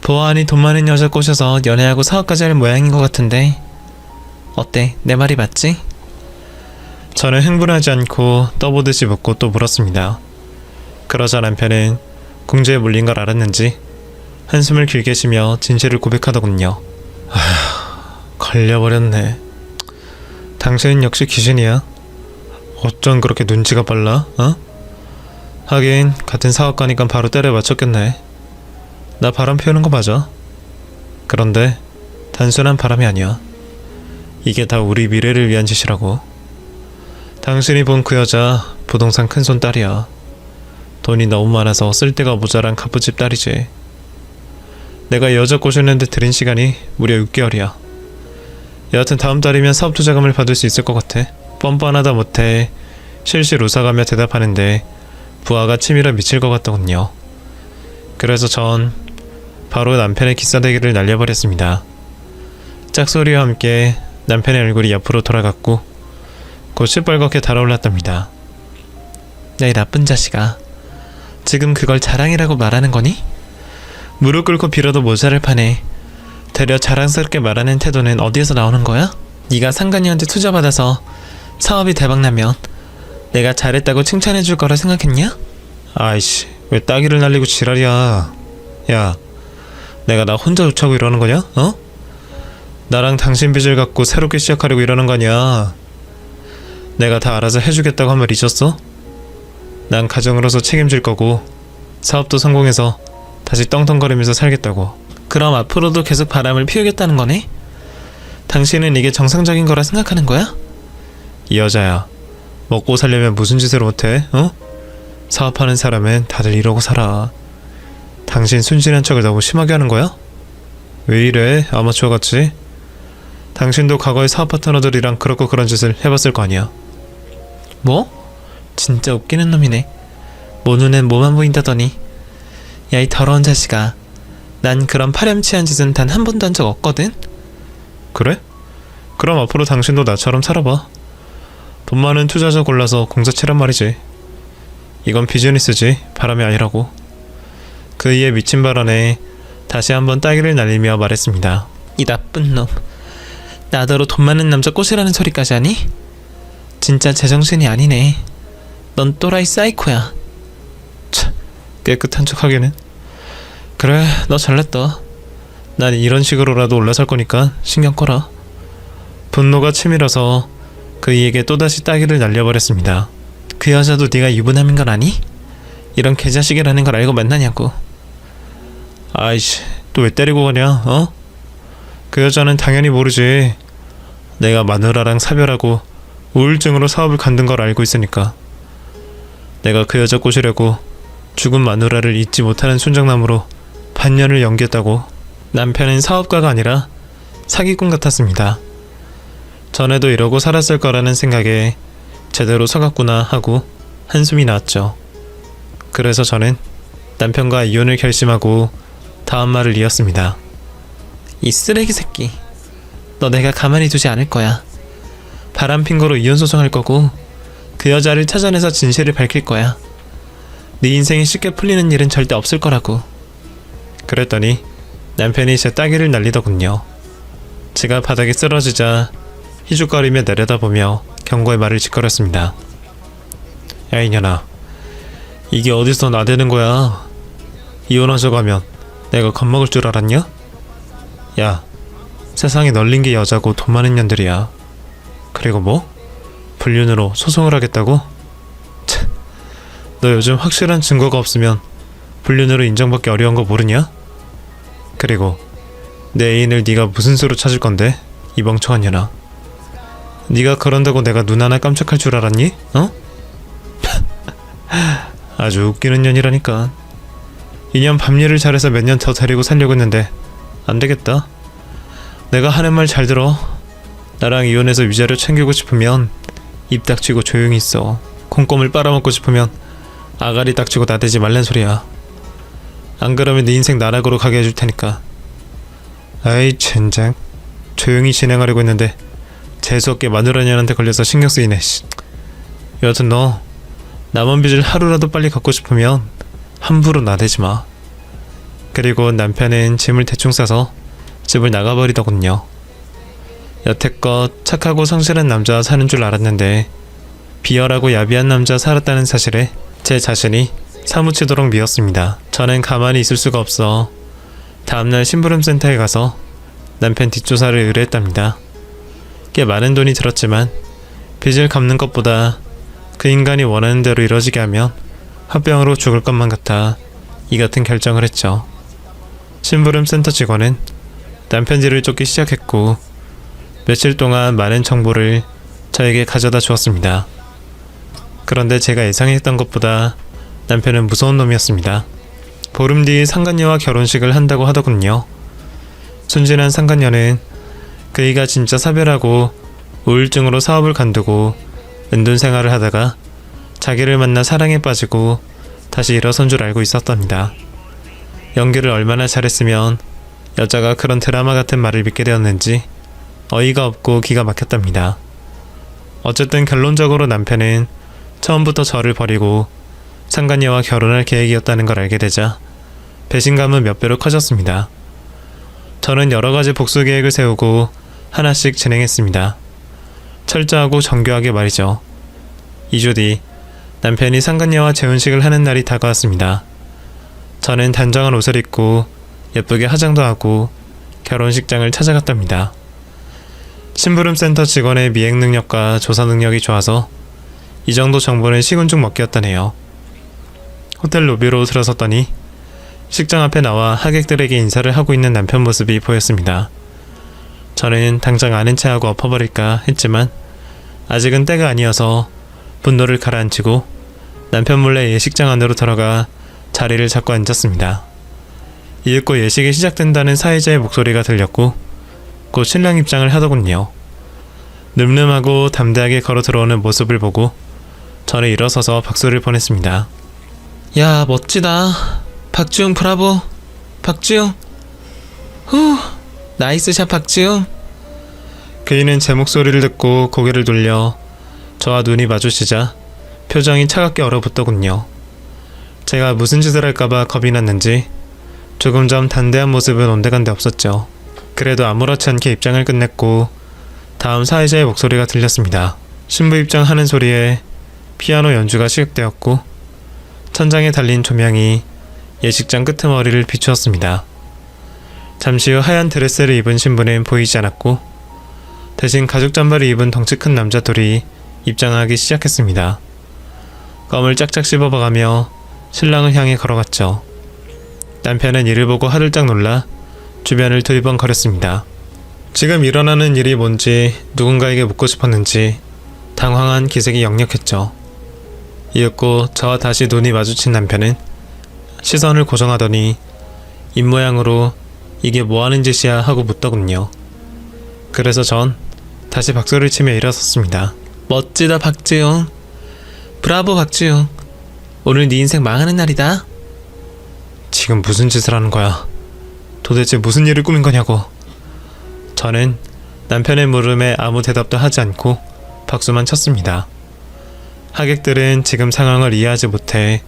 보아하니 돈 많은 여자 꼬셔서 연애하고 사업까지 할 모양인 것 같은데 어때? 내 말이 맞지? 저는 흥분하지 않고 떠보듯이 묻고 또 물었습니다. 그러자 남편은 궁지에 물린 걸 알았는지 한숨을 길게 쉬며 진실을 고백하더군요. 걸려버렸네. 당신은 역시 귀신이야. 어쩜 그렇게 눈치가 빨라? 어? 하긴 같은 사업가니까 바로 때려 맞췄겠네. 나 바람 피우는 거 맞아. 그런데 단순한 바람이 아니야. 이게 다 우리 미래를 위한 짓이라고. 당신이 본 그 여자 부동산 큰손 딸이야. 돈이 너무 많아서 쓸 데가 모자란 갑부집 딸이지. 내가 여자 꼬시는데 들인 시간이 무려 6개월이야. 여하튼 다음 달이면 사업 투자금을 받을 수 있을 것 같아. 뻔뻔하다 못해 실실 웃어가며 대답하는데 부하가 치밀어 미칠 것 같더군요. 그래서 전 바로 남편의 기싸대기를 날려버렸습니다. 짝소리와 함께 남편의 얼굴이 옆으로 돌아갔고 곧 시뻘겋게 달아올랐답니다. 야, 이 나쁜 자식아, 지금 그걸 자랑이라고 말하는 거니? 무릎 꿇고 빌어도 모자랄 판에 되려 자랑스럽게 말하는 태도는 어디에서 나오는 거야? 네가 상간이한테 투자받아서 사업이 대박나면 내가 잘했다고 칭찬해줄 거라 생각했냐? 아이씨, 왜 따기를 날리고 지랄이야. 야, 내가 나 혼자 좋자고 이러는 거냐? 어? 나랑 당신 빚을 갚고 새롭게 시작하려고 이러는 거 아니야. 내가 다 알아서 해주겠다고 한 말 잊었어? 난 가정으로서 책임질 거고 사업도 성공해서 다시 떵떵거리면서 살겠다고. 그럼 앞으로도 계속 바람을 피우겠다는 거네? 당신은 이게 정상적인 거라 생각하는 거야? 이 여자야, 먹고 살려면 무슨 짓을 못해? 어? 사업하는 사람은 다들 이러고 살아. 당신 순진한 척을 너무 심하게 하는 거야? 왜 이래, 아마추어 같이? 당신도 과거의 사업 파트너들이랑 그렇고 그런 짓을 해봤을 거 아니야. 뭐? 진짜 웃기는 놈이네. 모 눈엔 뭐만 보인다더니. 야, 이 더러운 자식아, 난 그런 파렴치한 짓은 단 한 번도 한 적 없거든? 그래? 그럼 앞으로 당신도 나처럼 살아봐. 돈 많은 투자자 골라서 공사 치란 말이지. 이건 비즈니스지 바람이 아니라고. 그 이에 미친 발언에 다시 한번 따기를 날리며 말했습니다. 이 나쁜 놈, 나더러 돈 많은 남자 꼬시라는 소리까지 하니? 진짜 제정신이 아니네. 넌 또라이 사이코야. 차, 깨끗한 척 하기는. 그래, 너 잘났다. 난 이런 식으로라도 올라설 거니까 신경 꺼라. 분노가 치밀어서 그이에게 또다시 따기를 날려버렸습니다. 그 여자도 네가 유부남인 건 아니? 이런 개자식이라는 걸 알고 만나냐고. 아이씨, 또 왜 때리고 가냐, 어? 그 여자는 당연히 모르지. 내가 마누라랑 사별하고 우울증으로 사업을 간둔 걸 알고 있으니까. 내가 그 여자 꼬시려고 죽은 마누라를 잊지 못하는 순정남으로 반년을 연기했다고. 남편은 사업가가 아니라 사기꾼 같았습니다. 전에도 이러고 살았을 거라는 생각에 제대로 속았구나 하고 한숨이 나왔죠. 그래서 저는 남편과 이혼을 결심하고 다음 말을 이었습니다. 이 쓰레기 새끼, 너 내가 가만히 두지 않을 거야. 바람핀 거로 이혼 소송할 거고 그 여자를 찾아내서 진실을 밝힐 거야. 네 인생이 쉽게 풀리는 일은 절대 없을 거라고. 그랬더니 남편이 제 따기를 날리더군요. 제가 바닥에 쓰러지자 희죽거리며 내려다보며 경고의 말을 짓거렸습니다. 야, 이년아, 이게 어디서 나대는 거야? 이혼하자고 하면 내가 겁먹을 줄 알았냐? 야, 세상에 널린 게 여자고 돈 많은 년들이야. 그리고 뭐? 불륜으로 소송을 하겠다고? 참, 너 요즘 확실한 증거가 없으면 불륜으로 인정받기 어려운 거 모르냐? 그리고 내 애인을 네가 무슨 수로 찾을 건데? 이 멍청한 년아. 네가 그런다고 내가 눈 하나 깜짝할 줄 알았니? 어? 아주 웃기는 년이라니까. 이년 밤일을 잘해서 몇 년 더 데리고 살려고 했는데 안 되겠다. 내가 하는 말 잘 들어. 나랑 이혼해서 위자료 챙기고 싶으면 입 닥치고 조용히 있어. 콩고물 빨아먹고 싶으면 아가리 닥치고 나대지 말란 소리야. 안 그러면 네 인생 나락으로 가게 해줄 테니까. 아이 젠장, 조용히 진행하려고 했는데 재수없게 마누라년한테 걸려서 신경 쓰이네. 여하튼 너 남은 빚을 하루라도 빨리 갚고 싶으면 함부로 나대지 마. 그리고 남편은 짐을 대충 싸서 집을 나가버리더군요. 여태껏 착하고 성실한 남자와 사는 줄 알았는데 비열하고 야비한 남자와 살았다는 사실에 제 자신이 사무치도록 미웠습니다. 저는 가만히 있을 수가 없어 다음날 심부름센터에 가서 남편 뒷조사를 의뢰했답니다. 꽤 많은 돈이 들었지만 빚을 갚는 것보다 그 인간이 원하는 대로 이뤄지게 하면 화병으로 죽을 것만 같아 이 같은 결정을 했죠. 심부름센터 직원은 남편 뒤를 쫓기 시작했고 며칠 동안 많은 정보를 저에게 가져다 주었습니다. 그런데 제가 예상했던 것보다 남편은 무서운 놈이었습니다. 보름 뒤 상간녀와 결혼식을 한다고 하더군요. 순진한 상간녀는 그이가 진짜 사별하고 우울증으로 사업을 관두고 은둔 생활을 하다가 자기를 만나 사랑에 빠지고 다시 일어선 줄 알고 있었답니다. 연기를 얼마나 잘했으면 여자가 그런 드라마 같은 말을 믿게 되었는지 어이가 없고 기가 막혔답니다. 어쨌든 결론적으로 남편은 처음부터 저를 버리고 상간녀와 결혼할 계획이었다는 걸 알게 되자 배신감은 몇 배로 커졌습니다. 저는 여러 가지 복수 계획을 세우고 하나씩 진행했습니다. 철저하고 정교하게 말이죠. 2주 뒤 남편이 상간녀와 재혼식을 하는 날이 다가왔습니다. 저는 단정한 옷을 입고 예쁘게 화장도 하고 결혼식장을 찾아갔답니다. 심부름센터 직원의 미행 능력과 조사 능력이 좋아서 이 정도 정보는 식은 죽 먹기였다네요. 호텔 로비로 들어섰더니 식장 앞에 나와 하객들에게 인사를 하고 있는 남편 모습이 보였습니다. 저는 당장 아는 체하고 엎어버릴까 했지만 아직은 때가 아니어서 분노를 가라앉히고 남편 몰래 예식장 안으로 들어가 자리를 잡고 앉았습니다. 이윽고 예식이 시작된다는 사회자의 목소리가 들렸고 곧 신랑 입장을 하더군요. 늠름하고 담대하게 걸어 들어오는 모습을 보고 저는 일어서서 박수를 보냈습니다. 야, 멋지다. 박지웅 브라보. 박지웅. 후, 나이스샷 박지웅. 그이는 제 목소리를 듣고 고개를 돌려 저와 눈이 마주치자 표정이 차갑게 얼어붙더군요. 제가 무슨 짓을 할까봐 겁이 났는지 조금 전 담대한 모습은 온데간데 없었죠. 그래도 아무렇지 않게 입장을 끝냈고 다음 사회자의 목소리가 들렸습니다. 신부 입장하는 소리에 피아노 연주가 시작되었고 천장에 달린 조명이 예식장 끄트머리를 비추었습니다. 잠시 후 하얀 드레스를 입은 신부는 보이지 않았고 대신 가죽 잠바를 입은 덩치 큰 남자 둘이 입장하기 시작했습니다. 껌을 짝짝 씹어봐가며 신랑을 향해 걸어갔죠. 남편은 이를 보고 화들짝 놀라 주변을 두리번거렸습니다. 지금 일어나는 일이 뭔지 누군가에게 묻고 싶었는지 당황한 기색이 역력했죠. 이윽고 저와 다시 눈이 마주친 남편은 시선을 고정하더니 입모양으로 이게 뭐하는 짓이야 하고 묻더군요. 그래서 전 다시 박수를 치며 일어섰습니다. 멋지다 박지웅. 브라보 박지웅. 오늘 네 인생 망하는 날이다. 지금 무슨 짓을 하는 거야? 도대체 무슨 일을 꾸민 거냐고. 저는 남편의 물음에 아무 대답도 하지 않고 박수만 쳤습니다. 하객들은 지금 상황을 이해하지 못해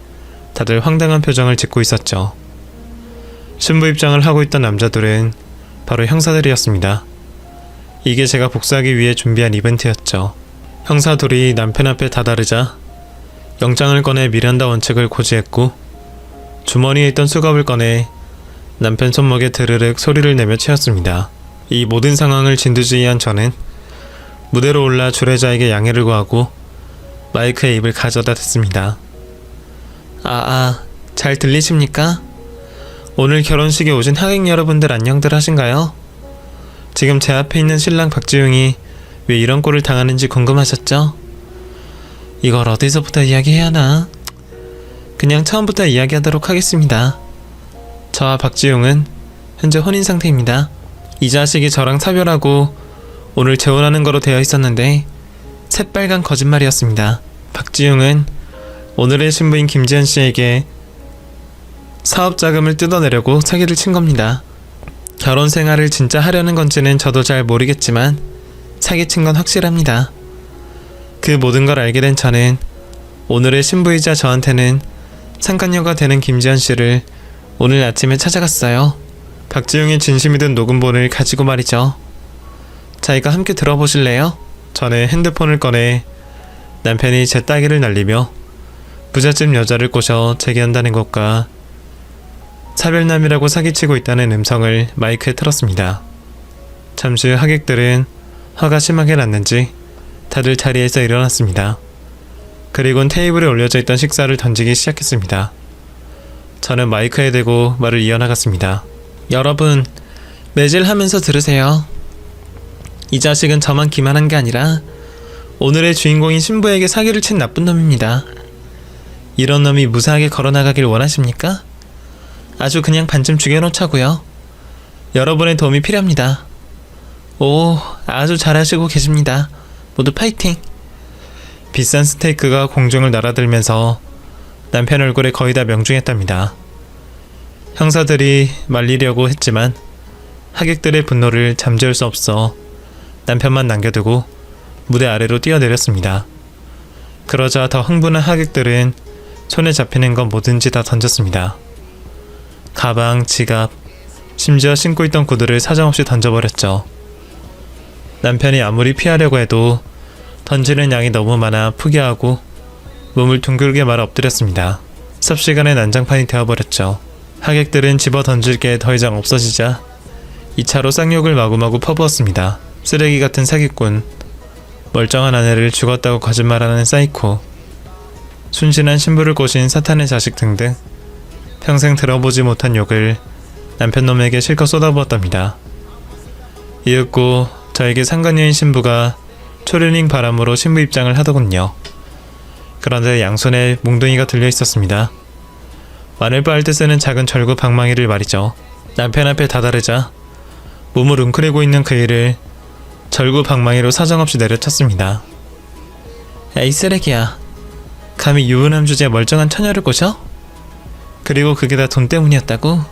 다들 황당한 표정을 짓고 있었죠. 신부 입장을 하고 있던 남자들은 바로 형사들이었습니다. 이게 제가 복수하기 위해 준비한 이벤트였죠. 형사 둘이 남편 앞에 다다르자 영장을 꺼내 미란다 원칙을 고지했고 주머니에 있던 수갑을 꺼내 남편 손목에 드르륵 소리를 내며 채웠습니다. 이 모든 상황을 진두지휘한 저는 무대로 올라 주례자에게 양해를 구하고 마이크에 입을 가져다 댔습니다. 잘 들리십니까? 오늘 결혼식에 오신 하객 여러분들 안녕들 하신가요? 지금 제 앞에 있는 신랑 박지웅이 왜 이런 꼴을 당하는지 궁금하셨죠? 이걸 어디서부터 이야기해야 하나? 그냥 처음부터 이야기하도록 하겠습니다. 저와 박지웅은 현재 혼인 상태입니다. 이 자식이 저랑 사별하고 오늘 재혼하는 거로 되어 있었는데 새빨간 거짓말이었습니다. 박지웅은 오늘의 신부인 김지현 씨에게 사업 자금을 뜯어내려고 사기를 친 겁니다. 결혼 생활을 진짜 하려는 건지는 저도 잘 모르겠지만 사기친 건 확실합니다. 그 모든 걸 알게 된 저는 오늘의 신부이자 저한테는 상간녀가 되는 김지현 씨를 오늘 아침에 찾아갔어요. 박지용이 진심이 든 녹음본을 가지고 말이죠. 자, 이거 함께 들어보실래요? 저는 핸드폰을 꺼내 남편이 제 따귀를 날리며 부잣집 여자를 꼬셔 재기한다는 것과 사별남이라고 사기치고 있다는 음성을 마이크에 틀었습니다. 잠시 후 하객들은 화가 심하게 났는지 다들 자리에서 일어났습니다. 그리곤 테이블에 올려져 있던 식사를 던지기 시작했습니다. 저는 마이크에 대고 말을 이어나갔습니다. 여러분, 매질하면서 들으세요. 이 자식은 저만 기만한 게 아니라 오늘의 주인공인 신부에게 사기를 친 나쁜 놈입니다. 이런 놈이 무사하게 걸어나가길 원하십니까? 아주 그냥 반쯤 죽여놓자고요. 여러분의 도움이 필요합니다. 오, 아주 잘하시고 계십니다. 모두 파이팅! 비싼 스테이크가 공중을 날아들면서 남편 얼굴에 거의 다 명중했답니다. 형사들이 말리려고 했지만 하객들의 분노를 잠재울 수 없어 남편만 남겨두고 무대 아래로 뛰어내렸습니다. 그러자 더 흥분한 하객들은 손에 잡히는 건 뭐든지 다 던졌습니다. 가방, 지갑, 심지어 신고 있던 구두를 사정없이 던져버렸죠. 남편이 아무리 피하려고 해도 던지는 양이 너무 많아 포기하고 몸을 둥글게 말아 엎드렸습니다. 삽시간에 난장판이 되어버렸죠. 하객들은 집어 던질 게 더 이상 없어지자 2차로 쌍욕을 마구마구 퍼부었습니다. 쓰레기 같은 사기꾼, 멀쩡한 아내를 죽었다고 거짓말하는 사이코, 순신한 신부를 꼬신 사탄의 자식 등등 평생 들어보지 못한 욕을 남편놈에게 실컷 쏟아부었답니다. 이윽고 저에게 상간녀인 신부가 초르닝 바람으로 신부 입장을 하더군요. 그런데 양손에 몽둥이가 들려 있었습니다. 마늘 빻을 때 쓰는 작은 절구 방망이를 말이죠. 남편 앞에 다다르자 몸을 웅크리고 있는 그 일을 절구 방망이로 사정없이 내려쳤습니다. 야, 이 쓰레기야. 감히 유부남 주제에 멀쩡한 처녀를 꼬셔? 그리고 그게 다 돈 때문이었다고?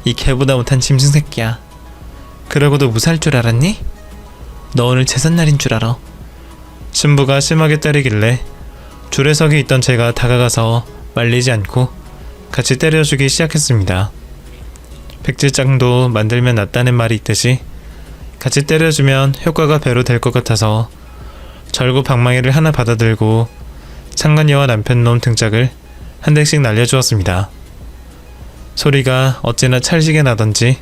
이 개보다 못한 짐승 새끼야. 그러고도 무사할 줄 알았니? 너 오늘 제삿날인 줄 알아. 신부가 심하게 때리길래 줄에 서기 있던 제가 다가가서 말리지 않고 같이 때려주기 시작했습니다. 백지장도 만들면 낫다는 말이 있듯이 같이 때려주면 효과가 배로 될 것 같아서 절구 방망이를 하나 받아들고 상간녀와 남편놈 등짝을 한 대씩 날려주었습니다. 소리가 어찌나 찰지게 나던지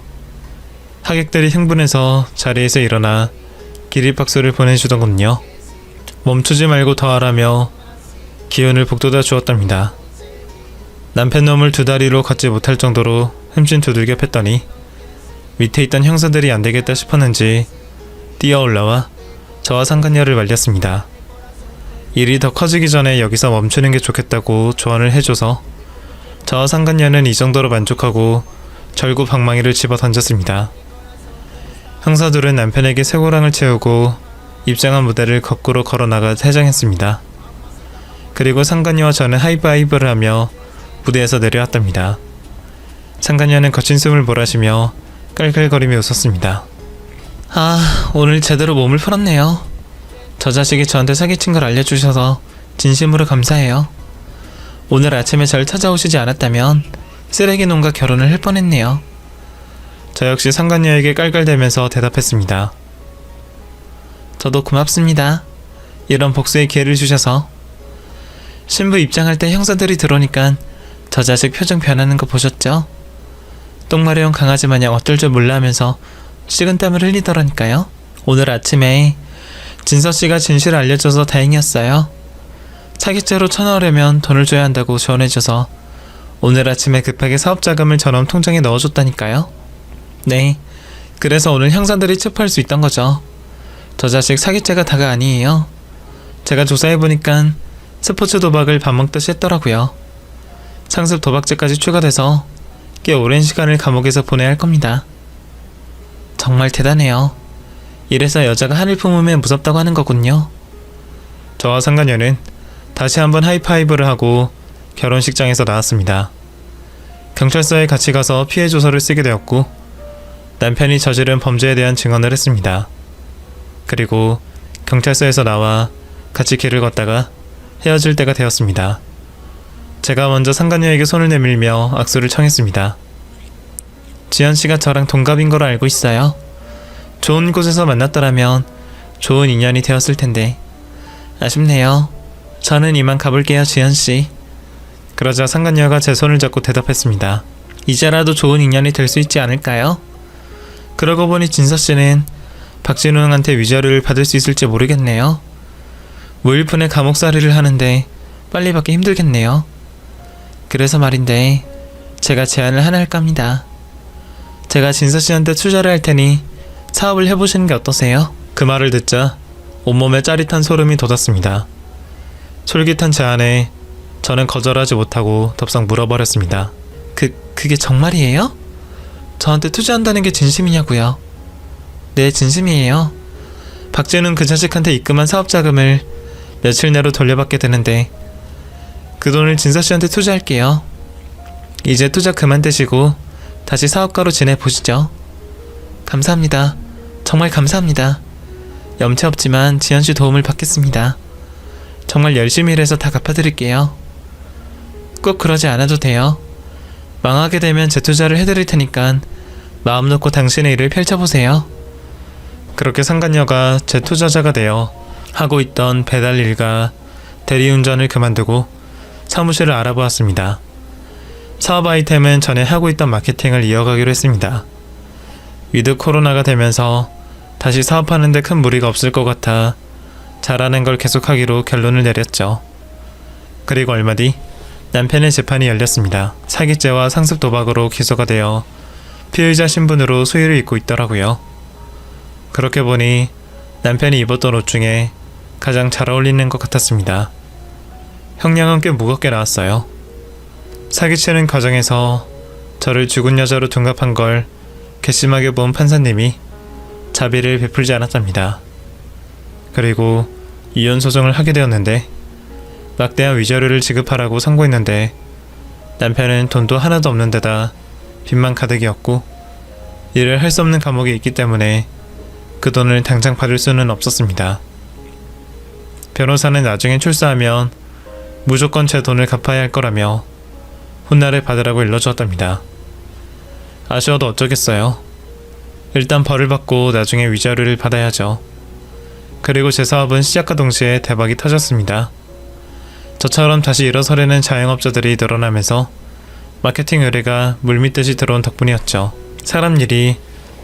하객들이 흥분해서 자리에서 일어나 기립박수를 보내주더군요. 멈추지 말고 더 하라며 기운을 북돋아 주었답니다. 남편놈을 두 다리로 걷지 못할 정도로 흠씬 두들겨 팼더니 밑에 있던 형사들이 안되겠다 싶었는지 뛰어 올라와 저와 상간녀를 말렸습니다. 일이 더 커지기 전에 여기서 멈추는 게 좋겠다고 조언을 해줘서 저와 상간녀는 이 정도로 만족하고 절구 방망이를 집어 던졌습니다. 형사들은 남편에게 쇠고랑을 채우고 입장한 무대를 거꾸로 걸어나가 퇴장했습니다. 그리고 상간녀와 저는 하이파이브를 하며 무대에서 내려왔답니다. 상간녀는 거친 숨을 몰아쉬며 깔깔거리며 웃었습니다. 아, 오늘 제대로 몸을 풀었네요. 저 자식이 저한테 사기친 걸 알려주셔서 진심으로 감사해요. 오늘 아침에 절 찾아오시지 않았다면 쓰레기 놈과 결혼을 할 뻔했네요. 저 역시 상간녀에게 깔깔대면서 대답했습니다. 저도 고맙습니다. 이런 복수의 기회를 주셔서. 신부 입장할 때 형사들이 들어오니까 저 자식 표정 변하는 거 보셨죠? 똥마려운 강아지 마냥 어떨 줄 몰라 하면서 식은땀을 흘리더라니까요. 오늘 아침에 진서씨가 진실을 알려줘서 다행이었어요. 사기죄로 쳐넣으려면 돈을 줘야 한다고 조언해줘서 오늘 아침에 급하게 사업자금을 저놈 통장에 넣어줬다니까요. 네, 그래서 오늘 형사들이 체포할 수 있던 거죠. 저 자식 사기죄가 다가 아니에요. 제가 조사해보니까 스포츠 도박을 밥 먹듯이 했더라고요. 상습 도박죄까지 추가돼서 꽤 오랜 시간을 감옥에서 보내야 할 겁니다. 정말 대단해요. 이래서 여자가 하늘 품으면 무섭다고 하는 거군요. 저와 상간녀는 다시 한번 하이파이브를 하고 결혼식장에서 나왔습니다. 경찰서에 같이 가서 피해 조서를 쓰게 되었고 남편이 저지른 범죄에 대한 증언을 했습니다. 그리고 경찰서에서 나와 같이 길을 걷다가 헤어질 때가 되었습니다. 제가 먼저 상간녀에게 손을 내밀며 악수를 청했습니다. 지연씨가 저랑 동갑인 걸로 알고 있어요. 좋은 곳에서 만났더라면 좋은 인연이 되었을 텐데 아쉽네요. 저는 이만 가볼게요, 지연씨. 그러자 상간녀가 제 손을 잡고 대답했습니다. 이제라도 좋은 인연이 될 수 있지 않을까요? 그러고 보니 진서씨는 박진웅한테 위자료를 받을 수 있을지 모르겠네요. 무일푼의 감옥살이를 하는데 빨리 받기 힘들겠네요. 그래서 말인데 제가 제안을 하나 할까 합니다. 제가 진서씨한테 투자를 할 테니 사업을 해보시는 게 어떠세요? 그 말을 듣자 온몸에 짜릿한 소름이 돋았습니다. 솔깃한 제안에 저는 거절하지 못하고 덥석 물어버렸습니다. 그게 정말이에요? 저한테 투자한다는 게 진심이냐고요? 네, 진심이에요. 박진웅 그 자식한테 입금한 사업 자금을 며칠 내로 돌려받게 되는데 그 돈을 진서씨한테 투자할게요. 이제 투자 그만 떼시고 다시 사업가로 지내보시죠. 감사합니다. 정말 감사합니다. 염치 없지만 지연씨 도움을 받겠습니다. 정말 열심히 일해서 다 갚아드릴게요. 꼭 그러지 않아도 돼요. 망하게 되면 재투자를 해드릴 테니까 마음 놓고 당신의 일을 펼쳐보세요. 그렇게 상간녀가 재투자자가 되어 하고 있던 배달 일과 대리운전을 그만두고 사무실을 알아보았습니다. 사업 아이템은 전에 하고 있던 마케팅을 이어가기로 했습니다. 위드 코로나가 되면서 다시 사업하는데 큰 무리가 없을 것 같아 잘하는 걸 계속하기로 결론을 내렸죠. 그리고 얼마 뒤 남편의 재판이 열렸습니다. 사기죄와 상습 도박으로 기소가 되어 피의자 신분으로 수위를 잇고 있더라고요. 그렇게 보니 남편이 입었던 옷 중에 가장 잘 어울리는 것 같았습니다. 형량은 꽤 무겁게 나왔어요. 사기치는 과정에서 저를 죽은 여자로 둔갑한 걸 괘씸하게 본 판사님이 자비를 베풀지 않았답니다. 그리고 이혼 소송을 하게 되었는데 막대한 위자료를 지급하라고 선고했는데 남편은 돈도 하나도 없는 데다 빚만 가득이었고 일을 할 수 없는 감옥에 있기 때문에 그 돈을 당장 받을 수는 없었습니다. 변호사는 나중에 출소하면 무조건 제 돈을 갚아야 할 거라며 훗날에 받으라고 일러주었답니다. 아쉬워도 어쩌겠어요. 일단 벌을 받고 나중에 위자료를 받아야죠. 그리고 제 사업은 시작과 동시에 대박이 터졌습니다. 저처럼 다시 일어서려는 자영업자들이 늘어나면서 마케팅 의뢰가 물밀듯이 들어온 덕분이었죠. 사람 일이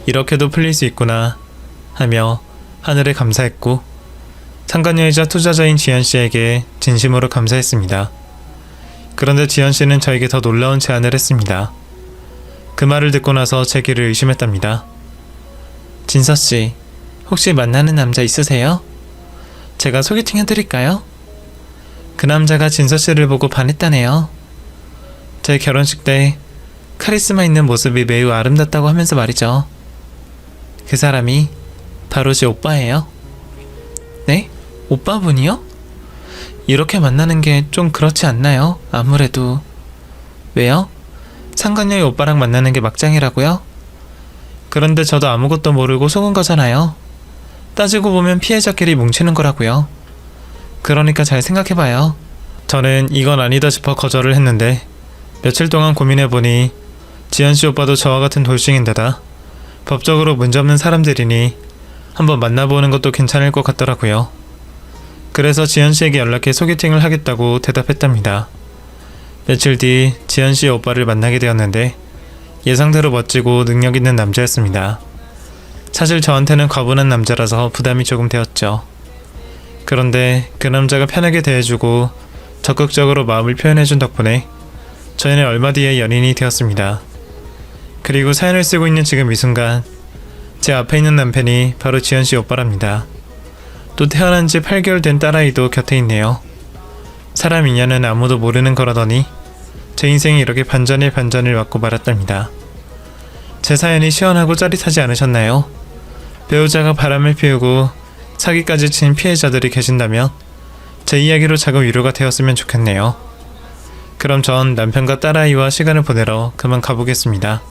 이렇게도 풀릴 수 있구나 하며 하늘에 감사했고 상간녀이자 투자자인 지연씨에게 진심으로 감사했습니다. 그런데 지연씨는 저에게 더 놀라운 제안을 했습니다. 그 말을 듣고 나서 제 귀를 의심했답니다. 진서씨, 혹시 만나는 남자 있으세요? 제가 소개팅 해드릴까요? 그 남자가 진서씨를 보고 반했다네요. 제 결혼식 때 카리스마 있는 모습이 매우 아름답다고 하면서 말이죠. 그 사람이 바로 제 오빠예요. 네? 오빠분이요? 이렇게 만나는 게 좀 그렇지 않나요? 아무래도. 왜요? 상간녀의 오빠랑 만나는 게 막장이라고요? 그런데 저도 아무것도 모르고 속은 거잖아요. 따지고 보면 피해자끼리 뭉치는 거라고요. 그러니까 잘 생각해봐요. 저는 이건 아니다 싶어 거절을 했는데 며칠 동안 고민해보니 지연씨 오빠도 저와 같은 돌싱인데다 법적으로 문제없는 사람들이니 한번 만나보는 것도 괜찮을 것 같더라고요. 그래서 지연씨에게 연락해 소개팅을 하겠다고 대답했답니다. 며칠 뒤 지연씨의 오빠를 만나게 되었는데 예상대로 멋지고 능력 있는 남자였습니다. 사실 저한테는 과분한 남자라서 부담이 조금 되었죠. 그런데 그 남자가 편하게 대해주고 적극적으로 마음을 표현해준 덕분에 저희는 얼마 뒤에 연인이 되었습니다. 그리고 사연을 쓰고 있는 지금 이 순간 제 앞에 있는 남편이 바로 지연씨 오빠랍니다. 또 태어난 지 8개월 된 딸아이도 곁에 있네요. 사람 인연은 아무도 모르는 거라더니 제 인생이 이렇게 반전에 반전을 맞고 말았답니다. 제 사연이 시원하고 짜릿하지 않으셨나요? 배우자가 바람을 피우고 사기까지 친 피해자들이 계신다면 제 이야기로 작은 위로가 되었으면 좋겠네요. 그럼 전 남편과 딸아이와 시간을 보내러 그만 가보겠습니다.